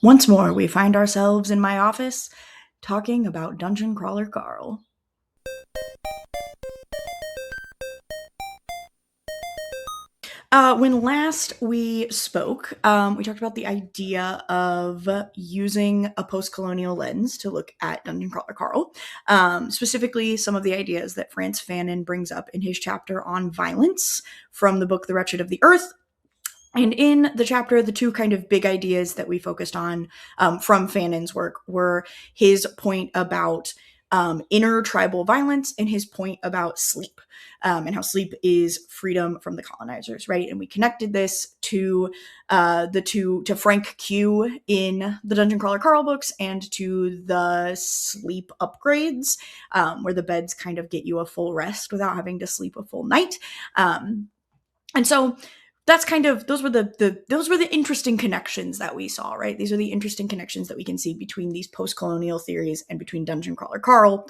Once more, we find ourselves in my office talking about Dungeon Crawler Carl. When last we spoke, we talked about the idea of using a post-colonial lens to look at Dungeon Crawler Carl. Specifically, some of the ideas that Frantz Fanon brings up in his chapter on violence from the book The Wretched of the Earth. And in the chapter, the two kind of big ideas that we focused on from Fanon's work were his point about inner tribal violence and his point about sleep, and how sleep is freedom from the colonizers, right? And we connected this to to Frank Q in the Dungeon Crawler Carl books and to the sleep upgrades, where the beds kind of get you a full rest without having to sleep a full night. And so that's kind of those were the interesting connections that we saw, right? These are the interesting connections that we can see between these post-colonial theories and between Dungeon Crawler Carl.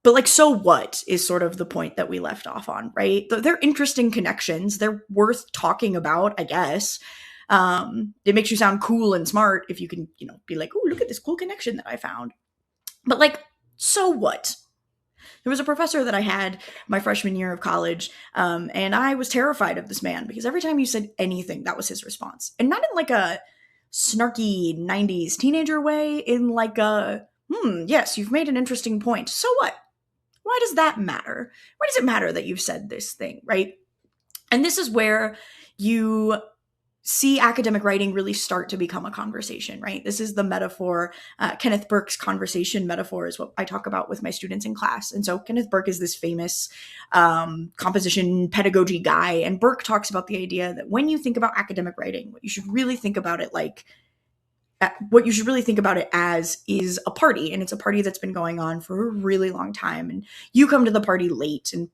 But like, so what is sort of the point that we left off on, right? They're interesting connections. They're worth talking about, I guess. It makes you sound cool and smart if you can, be like, oh, look at this cool connection that I found. But like, so what? There was a professor that I had my freshman year of college, and I was terrified of this man because every time you said anything, that was his response. And not in like a snarky 90s teenager way, in like a, yes, you've made an interesting point. So what? Why does that matter? Why does it matter that you've said this thing, right? And this is where you see academic writing really start to become a conversation, right? This is the metaphor. Kenneth Burke's conversation metaphor is what I talk about with my students in class. And so Kenneth Burke is this famous composition pedagogy guy. And Burke talks about the idea that when you think about academic writing, what you should really think about it as is a party. And it's a party that's been going on for a really long time. And you come to the party late, and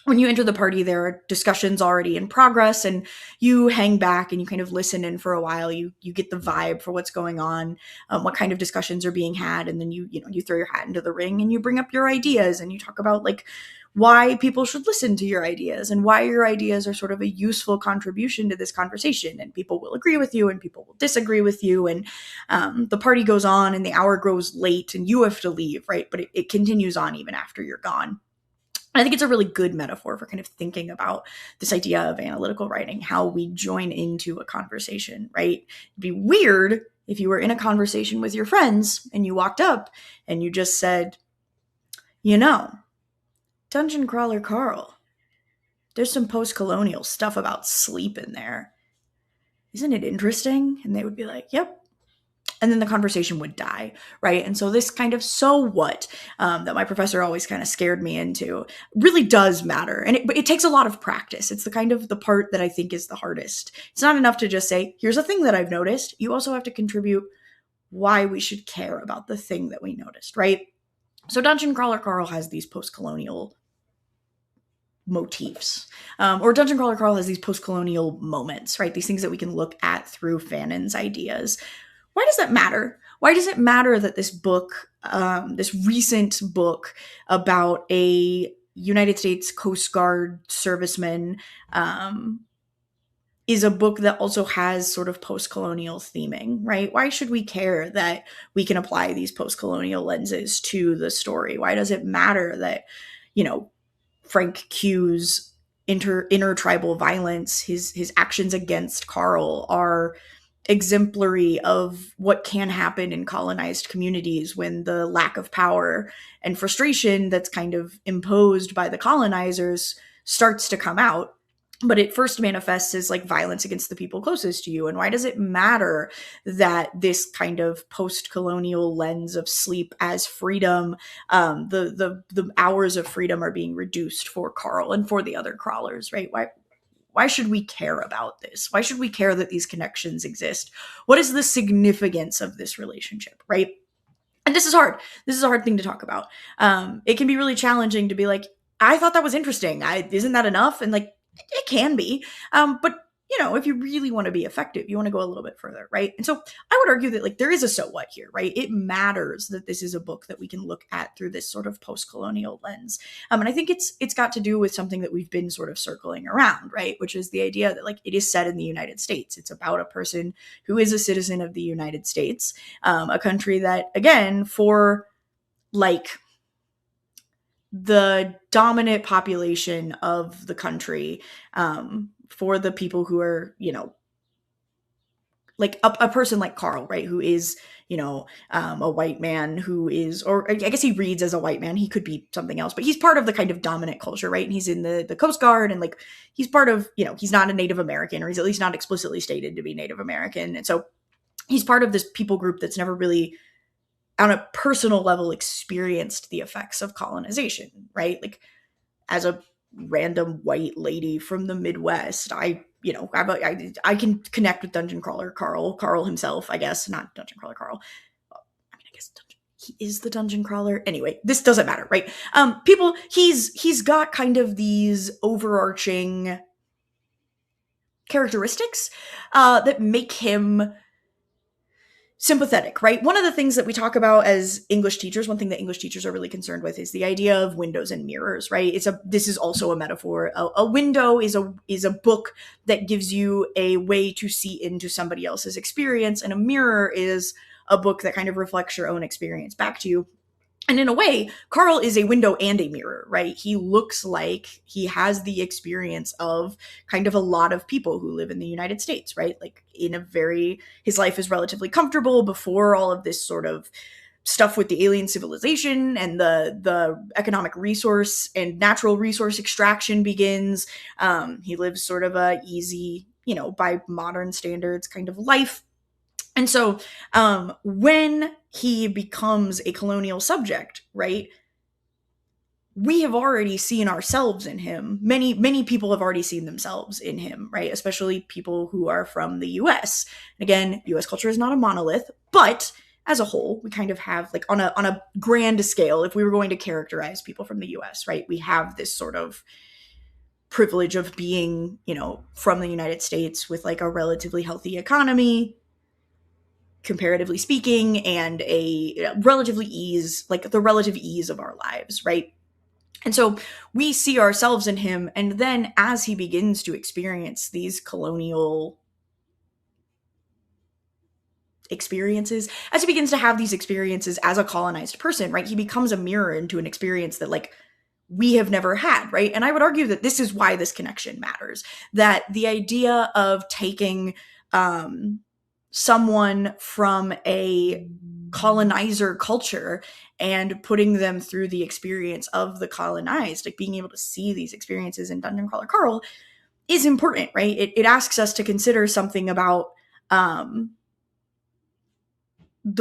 when you enter the party, there are discussions already in progress, and you hang back and you kind of listen in for a while. You get the vibe for what's going on, what kind of discussions are being had, and then you throw your hat into the ring and you bring up your ideas and you talk about like why people should listen to your ideas and why your ideas are sort of a useful contribution to this conversation. And people will agree with you and people will disagree with you, and the party goes on and the hour grows late and you have to leave, right? But it continues on even after you're gone. I think it's a really good metaphor for kind of thinking about this idea of analytical writing, how we join into a conversation, right? It'd be weird if you were in a conversation with your friends and you walked up and you just said, Dungeon Crawler Carl, there's some post-colonial stuff about sleep in there. Isn't it interesting? And they would be like, yep. And then the conversation would die, right? And so this kind of so what that my professor always kind of scared me into really does matter. And it takes a lot of practice. It's the part that I think is the hardest. It's not enough to just say, here's a thing that I've noticed. You also have to contribute why we should care about the thing that we noticed, right? So Dungeon Crawler Carl has these post-colonial motifs, or Dungeon Crawler Carl has these post-colonial moments, right? These things that we can look at through Fanon's ideas. Why does that matter? Why does it matter that this book, this recent book about a United States Coast Guard serviceman, is a book that also has sort of post-colonial theming, right? Why should we care that we can apply these post-colonial lenses to the story? Why does it matter that, Frank Q's inner tribal violence, his actions against Carl are exemplary of what can happen in colonized communities when the lack of power and frustration that's kind of imposed by the colonizers starts to come out. But it first manifests as like violence against the people closest to you. And why does it matter that this kind of post-colonial lens of sleep as freedom, the hours of freedom are being reduced for Carl and for the other crawlers, right? Why should we care about this? Why should we care that these connections exist? What is the significance of this relationship, right? And this is hard. This is a hard thing to talk about. It can be really challenging to be like, I thought that was interesting. Isn't that enough? And like, it can be. But if you really want to be effective, you want to go a little bit further, right? And so I would argue that like there is a so what here, right? It matters that this is a book that we can look at through this sort of post-colonial lens. And I think it's got to do with something that we've been sort of circling around, right? Which is the idea that like it is set in the United States. It's about a person who is a citizen of the United States, a country that, again, for like the dominant population of the country, for the people who are, like a person like Carl, right, who is, a white man who is, or I guess he reads as a white man. He could be something else, but he's part of the kind of dominant culture, right? And he's in the Coast Guard, and like he's part of, he's not a Native American, or he's at least not explicitly stated to be Native American. And so he's part of this people group that's never really, on a personal level, experienced the effects of colonization, right? Like as a random white lady from the Midwest, I can connect with Dungeon Crawler Carl himself, I guess, not Dungeon Crawler Carl. I mean, I guess he is the Dungeon Crawler. Anyway, this doesn't matter, right? He's got kind of these overarching characteristics that make him sympathetic, right? One of the things that we talk about as English teachers, one thing that English teachers are really concerned with is the idea of windows and mirrors, right? This is also a metaphor. A window is a book that gives you a way to see into somebody else's experience, and a mirror is a book that kind of reflects your own experience back to you. And in a way, Carl is a window and a mirror, right? He looks like he has the experience of kind of a lot of people who live in the United States, right? Like his life is relatively comfortable before all of this sort of stuff with the alien civilization and the economic resource and natural resource extraction begins. He lives sort of a easy, by modern standards kind of life. And so when he becomes a colonial subject, right, we have already seen ourselves in him. Many people have already seen themselves in him, right? Especially people who are from the US. Again, US culture is not a monolith, but as a whole, we kind of have, like, on a grand scale, if we were going to characterize people from the US, right, we have this sort of privilege of being, from the United States with like a relatively healthy economy, comparatively speaking, and the relative ease of our lives, right? And so we see ourselves in him, and then as he begins to experience these colonial experiences, as he begins to have these experiences as a colonized person, right, he becomes a mirror into an experience that like we have never had, right? And I would argue that this is why this connection matters, that the idea of taking someone from a colonizer culture and putting them through the experience of the colonized, like being able to see these experiences in Dungeon Crawler Carl, is important, right? It asks us to consider something about the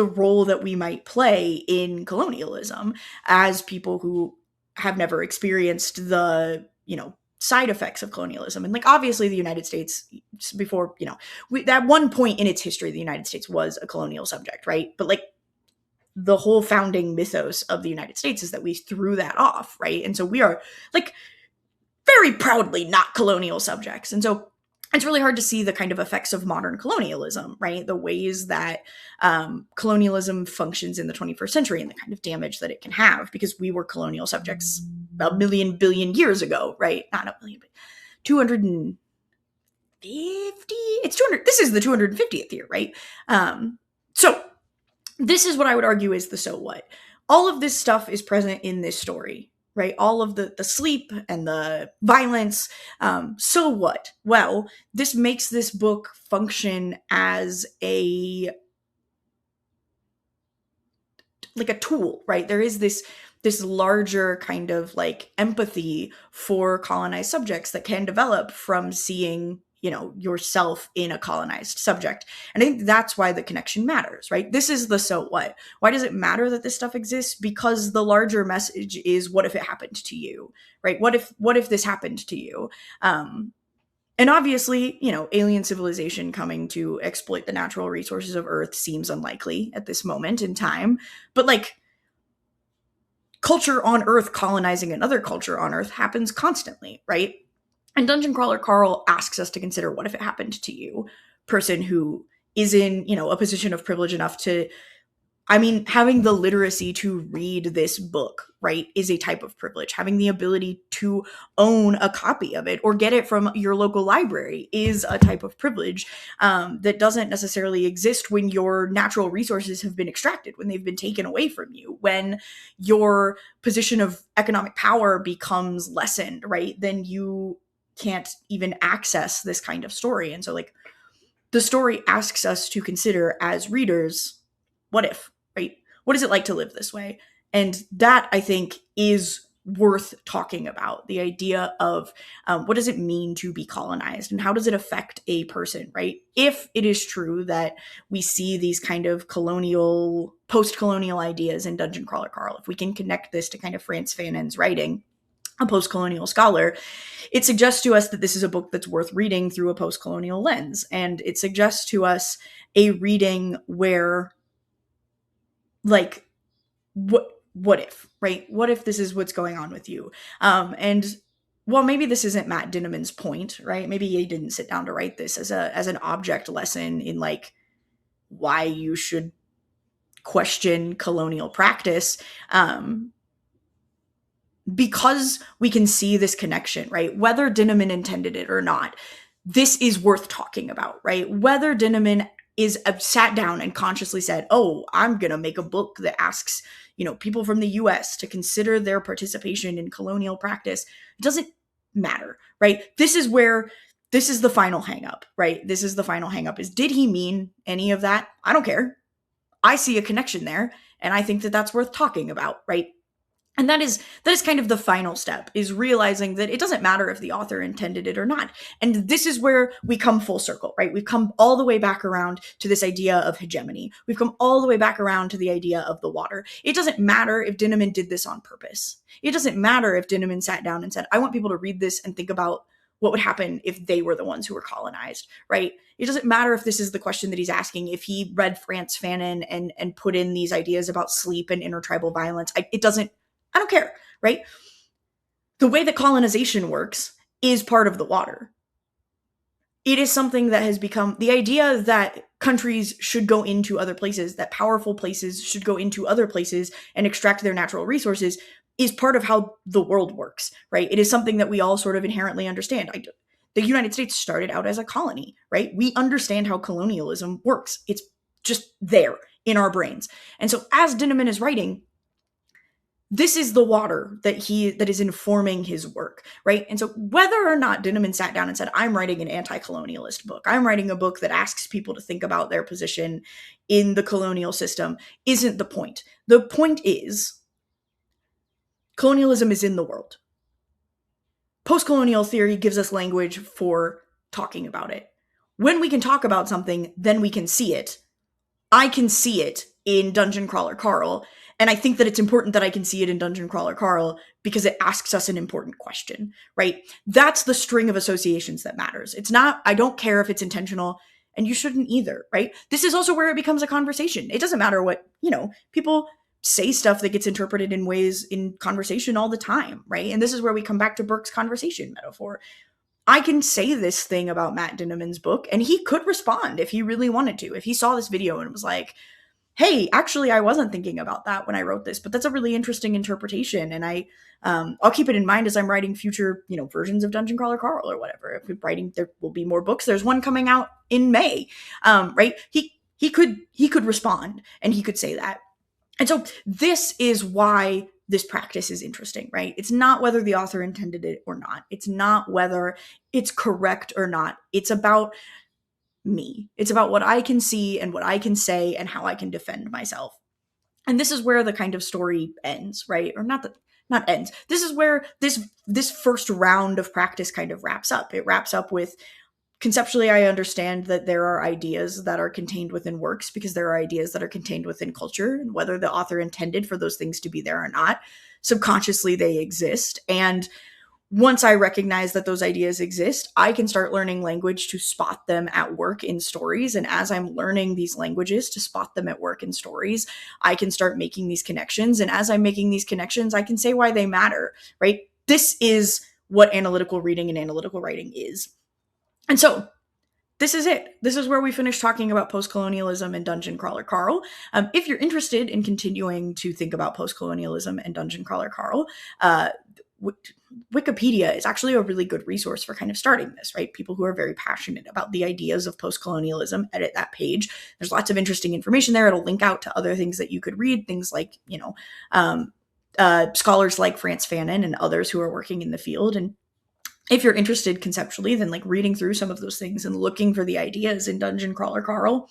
role that we might play in colonialism as people who have never experienced the, side effects of colonialism. And like, obviously the United States before, at one point in its history, the United States was a colonial subject, right? But like the whole founding mythos of the United States is that we threw that off, right? And so we are like very proudly not colonial subjects. And so it's really hard to see the kind of effects of modern colonialism, right? The ways that colonialism functions in the 21st century and the kind of damage that it can have, because we were colonial subjects a million billion years ago, right? Not a million, but 250. It's 200. This is the 250th year, right? So this is what I would argue is the so what. All of this stuff is present in this story, right? All of the sleep and the violence. So what? Well, this makes this book function as a tool, right? There is this larger kind of like empathy for colonized subjects that can develop from seeing, yourself in a colonized subject. And I think that's why the connection matters, right? This is the so what. Why does it matter that this stuff exists? Because the larger message is, what if it happened to you, right? What if this happened to you? And obviously, alien civilization coming to exploit the natural resources of Earth seems unlikely at this moment in time. But like, culture on Earth colonizing another culture on Earth happens constantly, right? And Dungeon Crawler Carl asks us to consider, what if it happened to you, person who is in, a position of privilege enough to, having the literacy to read this book, right, is a type of privilege. Having the ability to own a copy of it or get it from your local library is a type of privilege that doesn't necessarily exist when your natural resources have been extracted, when they've been taken away from you, when your position of economic power becomes lessened, right? Then you can't even access this kind of story. And so, like, the story asks us to consider as readers, what if, right? What is it like to live this way? And that, I think, is worth talking about. The idea of what does it mean to be colonized and how does it affect a person, right? If it is true that we see these kind of colonial, post-colonial ideas in Dungeon Crawler Carl, if we can connect this to kind of Frantz Fanon's writing, a post-colonial scholar, it suggests to us that this is a book that's worth reading through a post-colonial lens. And it suggests to us a reading where, like, what if, right? What if this is what's going on with you? And well, maybe this isn't Matt Dinniman's point, right? Maybe he didn't sit down to write this as an object lesson in, like, why you should question colonial practice. Because we can see this connection, right? Whether Dinniman intended it or not, this is worth talking about, right? Whether Dinniman is sat down and consciously said, oh, I'm going to make a book that asks, people from the US to consider their participation in colonial practice, it doesn't matter, right? This is the final hang up, right? This is the final hang up is, did he mean any of that? I don't care. I see a connection there, and I think that that's worth talking about, right? And that is kind of the final step, is realizing that it doesn't matter if the author intended it or not. And this is where we come full circle, right? We've come all the way back around to this idea of hegemony. We've come all the way back around to the idea of the water. It doesn't matter if Dinniman did this on purpose. It doesn't matter if Dinniman sat down and said, I want people to read this and think about what would happen if they were the ones who were colonized, right? It doesn't matter if this is the question that he's asking, if he read Frantz Fanon and put in these ideas about sleep and intertribal violence. I don't care, right? The way that colonization works is part of the water. It is something that has become the idea that countries should go into other places, that powerful places should go into other places and extract their natural resources, is part of how the world works, right? It is something that we all sort of inherently understand. The United States started out as a colony, right? We understand how colonialism works. It's just there in our brains. And so as Dinniman is writing, this is the water that is informing his work, right? And so whether or not Dinniman sat down and said, I'm writing an anti-colonialist book, I'm writing a book that asks people to think about their position in the colonial system, isn't the point. The point is, colonialism is in the world. Post-colonial theory gives us language for talking about it. When we can talk about something, then we can see it. I can see it in Dungeon Crawler Carl, and I think that it's important that I can see it in Dungeon Crawler Carl because it asks us an important question, right? That's the string of associations that matters. It's not, I don't care if it's intentional, and you shouldn't either, right? This is also where it becomes a conversation. It doesn't matter what, people say stuff that gets interpreted in ways in conversation all the time, right? And this is where we come back to Burke's conversation metaphor. I can say this thing about Matt Dinniman's book, and he could respond if he really wanted to. If he saw this video and was like, hey, actually, I wasn't thinking about that when I wrote this, but that's a really interesting interpretation. And I'll keep it in mind as I'm writing future, versions of Dungeon Crawler Carl or whatever. If we're writing, there will be more books. There's one coming out in May, right? He could respond and he could say that. And so this is why this practice is interesting, right? It's not whether the author intended it or not. It's not whether it's correct or not. It's about me. It's about what I can see and what I can say and how I can defend myself. And this is where the kind of story ends, right? Or not ends. This is where this first round of practice kind of wraps up. It wraps up with, conceptually, I understand that there are ideas that are contained within works because there are ideas that are contained within culture, and whether the author intended for those things to be there or not, subconsciously they exist. And once I recognize that those ideas exist, I can start learning language to spot them at work in stories. And as I'm learning these languages to spot them at work in stories, I can start making these connections. And as I'm making these connections, I can say why they matter, right? This is what analytical reading and analytical writing is. And so this is it. This is where we finish talking about post-colonialism and Dungeon Crawler Carl. If you're interested in continuing to think about post-colonialism and Dungeon Crawler Carl, Wikipedia is actually a really good resource for kind of starting this, right? People who are very passionate about the ideas of post-colonialism edit that page. There's lots of interesting information there. It'll link out to other things that you could read, things like, scholars like Frantz Fanon and others who are working in the field. And if you're interested conceptually, then like reading through some of those things and looking for the ideas in Dungeon Crawler Carl,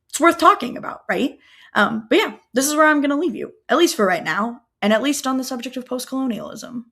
it's worth talking about, right? But yeah, this is where I'm going to leave you, at least for right now, and at least on the subject of post-colonialism.